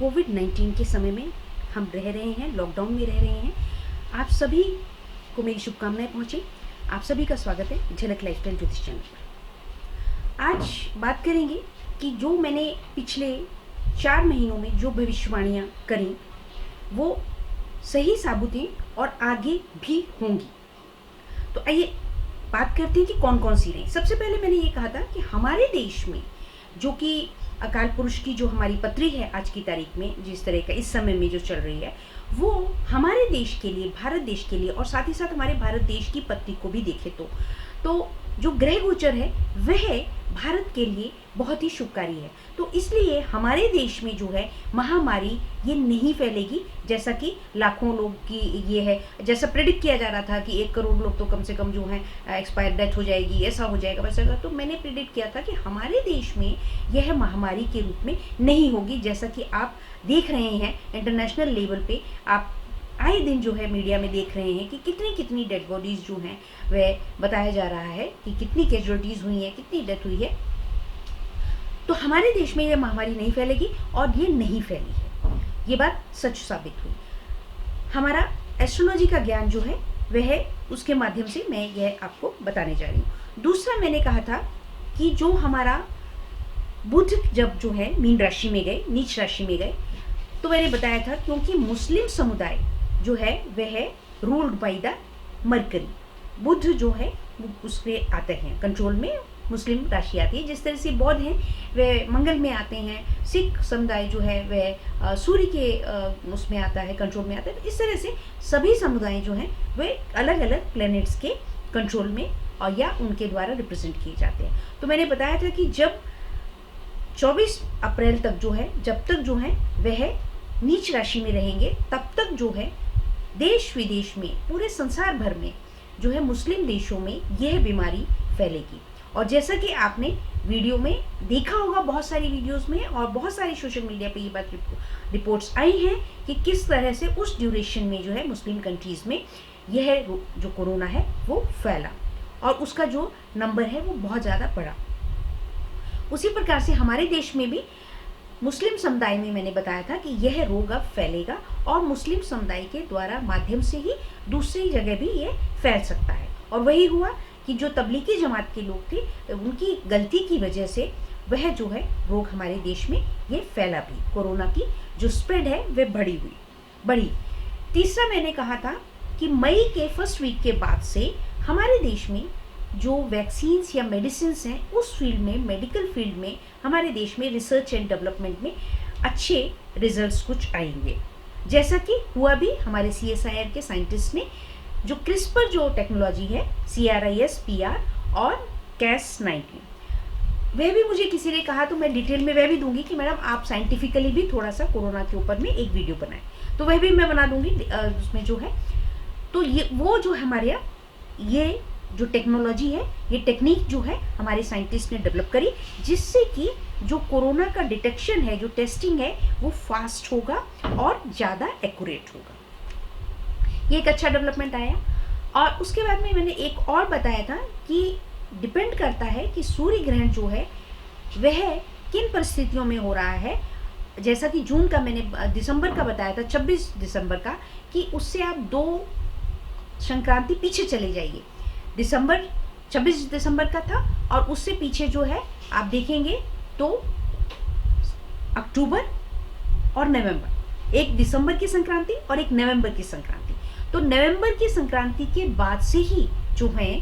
कोविड-19 के समय में हम रह रहे हैं, लॉकडाउन में रह रहे हैं। आप सभी को मेरी शुभकामनाएं पहुँचे। आप सभी का स्वागत है झलक लाइफस्टाइल ज्योतिष चैनल पर। आज बात करेंगे कि जो मैंने पिछले 4 महीनों में जो भविष्यवाणियाँ करी वो सही साबित हैं और आगे भी होंगी। तो आइए बात करते हैं कि कौन कौन सी रही। सबसे पहले मैंने ये कहा था कि हमारे देश में जो कि अकाल पुरुष की जो हमारी पत्री है आज की तारीख में, जिस तरह का इस समय में जो चल रही है, वो हमारे देश के लिए, भारत देश के लिए और साथ ही साथ हमारे भारत देश की पत्री को भी देखें तो जो ग्रह गोचर है वह भारत के लिए बहुत ही शुभकारी है। तो इसलिए हमारे देश में जो है महामारी ये नहीं फैलेगी, जैसा कि लाखों लोग की ये है, जैसा प्रेडिक्ट किया जा रहा था कि 1 करोड़ लोग तो कम से कम जो है एक्सपायर डेथ हो जाएगी, ऐसा हो जाएगा वैसा होगा। तो मैंने प्रेडिक्ट किया था कि हमारे देश में यह महामारी के रूप में नहीं होगी, जैसा कि आप देख रहे हैं इंटरनेशनल लेवल पे। आप आए दिन जो है मीडिया में देख रहे हैं कि कितनी डेड बॉडीज जो हैं वह बताया जा रहा है कि कितनी कैजुअलिटीज हुई हैं, कितनी डेथ हुई है। तो हमारे देश में यह महामारी नहीं फैलेगी और ये नहीं फैली है, ये बात सच साबित हुई। हमारा एस्ट्रोलॉजी का ज्ञान जो है वह उसके माध्यम से मैं यह आपको बताने जा रही हूँ। दूसरा मैंने कहा था कि जो हमारा बुध जब जो है मीन राशि में गए, नीच राशि में गए, तो मैंने बताया था क्योंकि मुस्लिम समुदाय जो है वह रूल्ड बाय द मरकरी, बुध जो है उसके आते हैं कंट्रोल में, मुस्लिम राशि आती है। जिस तरह से बौद्ध हैं वे मंगल में आते हैं, सिख समुदाय जो है वह सूर्य के उसमें आता है, कंट्रोल में आता है। तो इस तरह से सभी समुदाय जो हैं वे अलग अलग प्लैनेट्स के कंट्रोल में और या उनके द्वारा रिप्रेजेंट किए जाते हैं। तो मैंने बताया था कि जब 24 अप्रैल तक जो है, जब तक जो है वह नीच राशि में रहेंगे, तब तक जो है देश विदेश में, पूरे संसार भर में जो है मुस्लिम देशों में यह बीमारी फैलेगी। और जैसा कि आपने वीडियो में देखा होगा, बहुत सारी वीडियोस में और बहुत सारी सोशल मीडिया पे ये बात रिपोर्ट्स आई हैं कि किस तरह से उस ड्यूरेशन में जो है मुस्लिम कंट्रीज में यह जो कोरोना है वो फैला और उसका जो नंबर है वो बहुत ज़्यादा बढ़ा। उसी प्रकार से हमारे देश में भी मुस्लिम समुदाय में मैंने बताया था कि यह रोग अब फैलेगा और मुस्लिम समुदाय के द्वारा माध्यम से ही दूसरी जगह भी ये फैल सकता है। और वही हुआ कि जो तबलीगी जमात के लोग थे उनकी गलती की वजह से वह जो है रोग हमारे देश में ये फैला भी, कोरोना की जो स्प्रेड है वह बढ़ी। तीसरा मैंने कहा था कि मई के फर्स्ट वीक के बाद से हमारे देश में जो वैक्सीन्स या मेडिसिन्स हैं उस फील्ड में, मेडिकल फील्ड में हमारे देश में रिसर्च एंड डेवलपमेंट में अच्छे रिजल्ट्स कुछ आएंगे, जैसा कि हुआ भी हमारे CSIR के साइंटिस्ट ने जो क्रिस्पर जो टेक्नोलॉजी है, CRISPR और Cas19, वह भी मुझे किसी ने कहा, तो मैं डिटेल में वह भी दूंगी कि मैडम आप साइंटिफिकली भी थोड़ा सा कोरोना के ऊपर में एक वीडियो बनाएं, तो वह भी मैं बना दूंगी उसमें जो है। तो ये वो जो हमारे ये जो टेक्नोलॉजी है, ये टेक्निक जो है हमारे साइंटिस्ट ने डेवलप करी, जिससे कि जो कोरोना का डिटेक्शन है, जो टेस्टिंग है वो फास्ट होगा और ज़्यादा एक्यूरेट होगा। ये एक अच्छा डेवलपमेंट आया। और उसके बाद में मैंने एक और बताया था कि डिपेंड करता है कि सूर्य ग्रहण जो है वह किन परिस्थितियों में हो रहा है। जैसा कि जून का मैंने दिसंबर का बताया था, 26 दिसंबर का, कि उससे आप 2 संक्रांति पीछे चले जाइए। 26 दिसंबर का था और उससे पीछे जो है आप देखेंगे तो अक्टूबर और नवंबर, एक दिसंबर की संक्रांति और एक नवंबर की संक्रांति। तो नवंबर की संक्रांति के बाद से ही जो है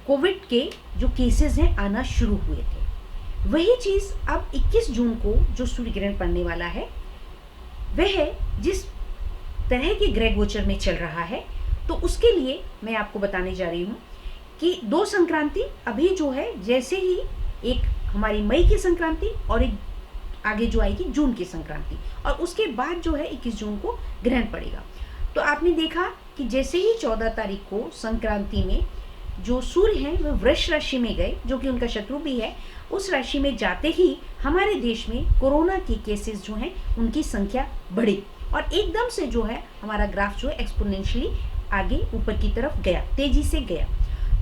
कोविड के जो केसेस हैं आना शुरू हुए थे। वही चीज़ अब 21 जून को जो सूर्य ग्रहण पड़ने वाला है वह जिस तरह के ग्रह गोचर में चल रहा है, तो उसके लिए मैं आपको बताने जा रही हूँ कि 2 संक्रांति अभी जो है, जैसे ही एक हमारी मई की संक्रांति और एक आगे जो आएगी जून की संक्रांति, और उसके बाद जो है 21 जून को ग्रहण पड़ेगा। तो आपने देखा कि जैसे ही 14 तारीख को संक्रांति में जो सूर्य हैं वह वृष राशि में गए, जो कि उनका शत्रु भी है, उस राशि में जाते ही हमारे देश में कोरोना के केसेस जो हैं उनकी संख्या बढ़ी और एकदम से जो है हमारा ग्राफ जो है एक्सपोनेंशियली आगे ऊपर की तरफ गया, तेजी से गया।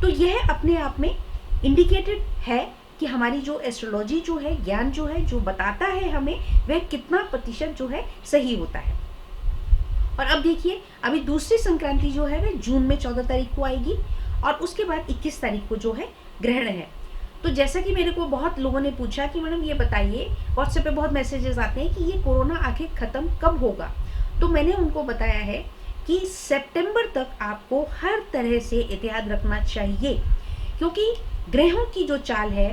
तो यह अपने आप में इंडिकेटेड है कि हमारी जो एस्ट्रोलॉजी जो है, ज्ञान जो है, जो बताता है हमें, वह कितना प्रतिशत जो है सही होता है। और अब देखिए, अभी दूसरी संक्रांति जो है वह जून में 14 तारीख को आएगी और उसके बाद 21 तारीख को जो है ग्रहण है। तो जैसा कि मेरे को बहुत लोगों ने पूछा कि मैडम ये बताइए, व्हाट्सएप पे बहुत मैसेजेस आते हैं कि ये कोरोना आखिर ख़त्म कब होगा। तो मैंने उनको बताया है कि सितंबर तक आपको हर तरह से एहतियात रखना चाहिए, क्योंकि ग्रहों की जो चाल है,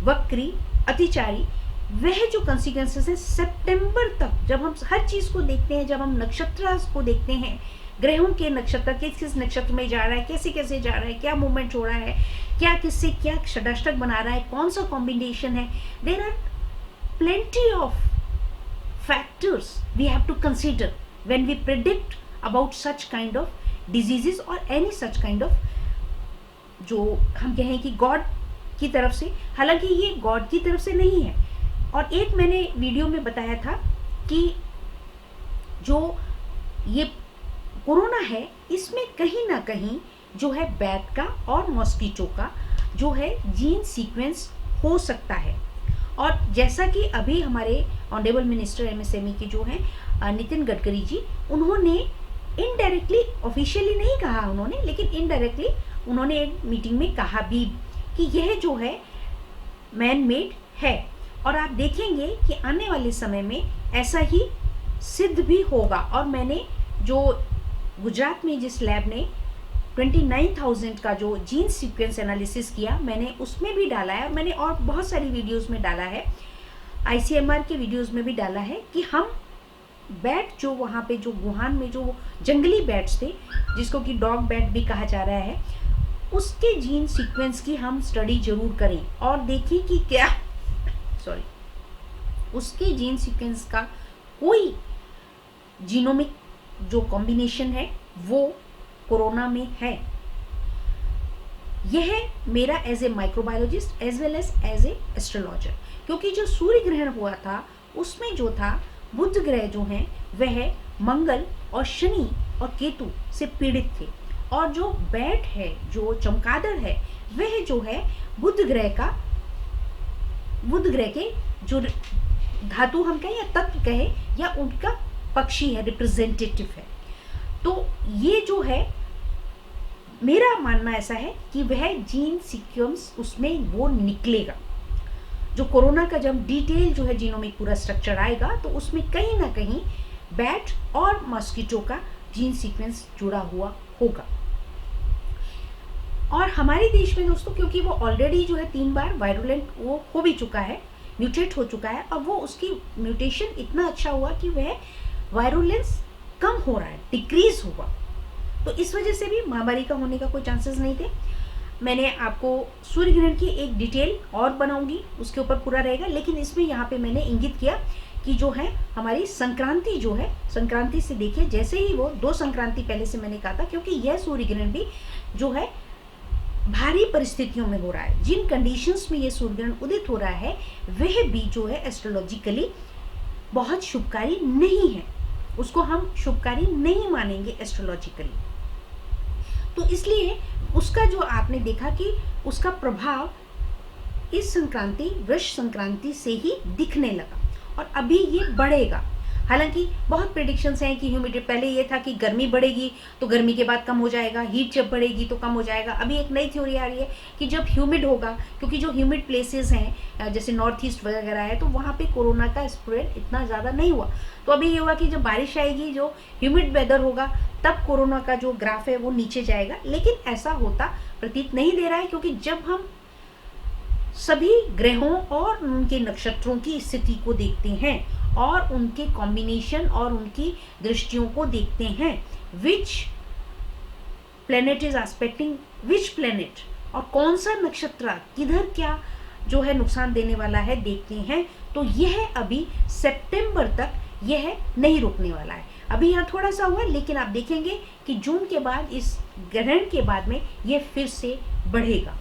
वक्री, अतिचारी, वह जो कॉन्सिक्वेंसेस है सितंबर तक, जब हम हर चीज़ को देखते हैं, जब हम नक्षत्र को देखते हैं, ग्रहों के नक्षत्र किस किस नक्षत्र में जा रहा है, कैसे कैसे जा रहा है, क्या मूवमेंट हो रहा है, क्या किससे क्या षडाष्टक बना रहा है, कौन सा कॉम्बिनेशन है, there are plenty of factors we have to consider when we predict about such kind of diseases और एनी सच काइंड ऑफ, जो हम कहें कि गॉड की तरफ से, हालांकि ये गॉड की तरफ से नहीं है। और एक मैंने वीडियो में बताया था कि जो ये कोरोना है, इसमें कहीं ना कहीं जो है बैट का और मॉस्किटो का जो है जीन सीक्वेंस हो सकता है। और जैसा कि अभी हमारे ऑनरेबल मिनिस्टर एमएसएमई के जो हैं नितिन गडकरी जी, उन्होंने इनडायरेक्टली, ऑफिशियली नहीं कहा उन्होंने, लेकिन इनडायरेक्टली उन्होंने एक मीटिंग में कहा भी कि यह जो है मैन मेड है। और आप देखेंगे कि आने वाले समय में ऐसा ही सिद्ध भी होगा। और मैंने जो गुजरात में जिस लैब ने 29,000 का जो जीन सीक्वेंस एनालिसिस किया, मैंने उसमें भी डाला है, मैंने और बहुत सारी वीडियोस में डाला है, ICMR के वीडियोस में भी डाला है कि हम बैट जो वहाँ पे जो वुहान में जो जंगली बैट्स थे, जिसको कि डॉग बैट भी कहा जा रहा है, उसके जीन सीक्वेंस की हम स्टडी जरूर करें और देखें कि क्या उसके जीन सीक्वेंस का कोई जीनोमिक जो कॉम्बिनेशन है वो कोरोना में है। यह मेरा as a microbiologist as well as a astrologer, क्योंकि जो सूर्य ग्रहण हुआ था उसमें जो था बुध ग्रह जो हैं वह मंगल और शनि और केतु से पीड़ित थे, और जो बैट है, जो चमगादड़ है, वह जो है बुध ग्रह के जो धातु हम कहें या तत्व कहें या उनका पक्षी है, रिप्रेजेंटेटिव है। तो ये जो है, मेरा मानना ऐसा है कि वह जीन सीक्वेंस उसमें वो निकलेगा। जो कोरोना का जब डिटेल जो है जीनोमिक पूरा स्ट्रक्चर आएगा तो उसमें कहीं ना कहीं बैट और मॉस्किटो का जीन सीक्वेंस जुड़ा हुआ होगा। और हमारे देश में दोस्तों, क्योंकि वो ऑलरेडी जो है 3 बार वायरुलेंट वो हो भी चुका है, म्यूटेट हो चुका है, और वो उसकी म्यूटेशन इतना अच्छा हुआ कि वह वायरुलेंस कम हो रहा है, डिक्रीज हुआ। तो इस वजह से भी महामारी का होने का कोई चांसेस नहीं थे। मैंने आपको सूर्य ग्रहण की एक डिटेल और बनाऊंगी, उसके ऊपर पूरा रहेगा, लेकिन इसमें यहाँ पे मैंने इंगित किया कि जो है हमारी संक्रांति जो है, संक्रांति से देखिए, जैसे ही वो 2 संक्रांति पहले से मैंने कहा था, क्योंकि यह सूर्य ग्रहण भी जो है भारी परिस्थितियों में हो रहा है, जिन कंडीशंस में ये सूर्य ग्रहण उदित हो रहा है वह भी जो है एस्ट्रोलॉजिकली बहुत शुभकारी नहीं है, उसको हम शुभकारी नहीं मानेंगे एस्ट्रोलॉजिकली। तो इसलिए उसका जो आपने देखा कि उसका प्रभाव इस संक्रांति, वृष संक्रांति से ही दिखने लगा, और अभी ये बढ़ेगा। हालांकि बहुत प्रेडिक्शंस हैं कि ह्यूमिडिटी, पहले ये था कि गर्मी बढ़ेगी तो गर्मी के बाद कम हो जाएगा, हीट जब बढ़ेगी तो कम हो जाएगा। अभी एक नई थ्योरी आ रही है कि जब ह्यूमिड होगा, क्योंकि जो ह्यूमिड प्लेसेस हैं जैसे नॉर्थ ईस्ट वगैरह है, तो वहाँ पे कोरोना का स्प्रेड इतना ज़्यादा नहीं हुआ। तो अभी ये हुआ कि जब बारिश आएगी, जो ह्यूमिड वेदर होगा, तब कोरोना का जो ग्राफ है वो नीचे जाएगा। लेकिन ऐसा होता प्रतीत नहीं दे रहा है, क्योंकि जब हम सभी ग्रहों और उनके नक्षत्रों की स्थिति को देखते हैं और उनके कॉम्बिनेशन और उनकी दृष्टियों को देखते हैं, which planet is expecting which planet, और कौन सा नक्षत्र किधर क्या जो है नुकसान देने वाला है देखते हैं, तो यह अभी सितंबर तक यह नहीं रुकने वाला है। अभी यहाँ थोड़ा सा हुआ, लेकिन आप देखेंगे कि जून के बाद, इस ग्रहण के बाद में ये फिर से बढ़ेगा।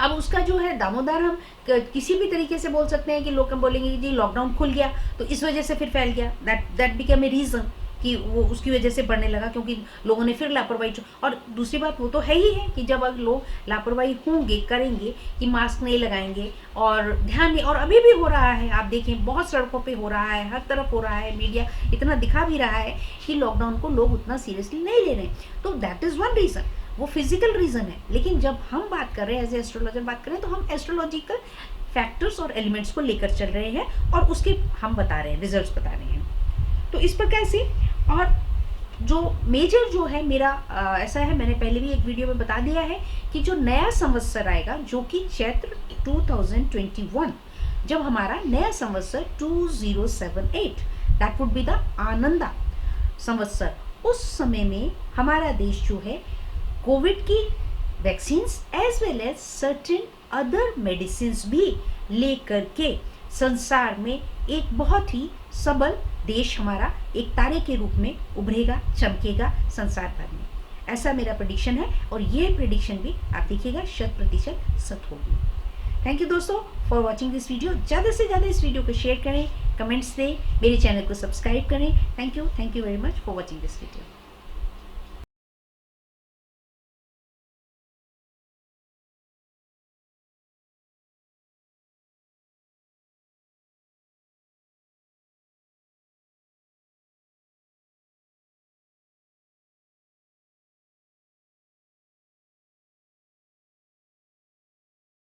अब उसका जो है दामोदर हम किसी भी तरीके से बोल सकते हैं कि लोग हम बोलेंगे कि जी लॉकडाउन खुल गया तो इस वजह से फिर फैल गया, दैट बिकम ए रीजन कि वो उसकी वजह से बढ़ने लगा, क्योंकि लोगों ने फिर लापरवाही। और दूसरी बात वो तो है ही है कि जब लोग लापरवाही होंगे, करेंगे कि मास्क नहीं लगाएंगे और ध्यान नहीं, और अभी भी हो रहा है, आप देखें बहुत सड़कों पे हो रहा है, हर तरफ हो रहा है, मीडिया इतना दिखा भी रहा है कि लॉकडाउन को लोग उतना सीरियसली नहीं ले रहे हैं। तो दैट इज़ वन रीज़न, वो फिजिकल रीज़न है। लेकिन जब हम बात कर रहे हैं एज ए एस्ट्रोलॉजर बात करें, तो हम एस्ट्रोलॉजिकल फैक्टर्स और एलिमेंट्स को लेकर चल रहे हैं और उसके हम बता रहे हैं, रिजल्ट्स बता रहे हैं। तो इस प्रकार से, और जो मेजर जो है मेरा ऐसा है, मैंने पहले भी एक वीडियो में बता दिया है कि जो नया संवत्सर आएगा, जो कि चैत्र 2021, जब हमारा नया संवत्सर 2078, that would be the Ananda संवत्सर, उस समय में हमारा देश जो है कोविड की vaccines as well as certain other medicine भी लेकर के संसार में एक बहुत ही सबल देश हमारा एक तारे के रूप में उभरेगा, चमकेगा संसार भर में। ऐसा मेरा प्रेडिक्शन है और ये प्रेडिक्शन भी आप देखिएगा 100% सच होगी। थैंक यू दोस्तों फॉर वॉचिंग दिस वीडियो। ज़्यादा से ज़्यादा इस वीडियो को शेयर करें, कमेंट्स दें, मेरे चैनल को सब्सक्राइब करें। Thank you very much for watching this video.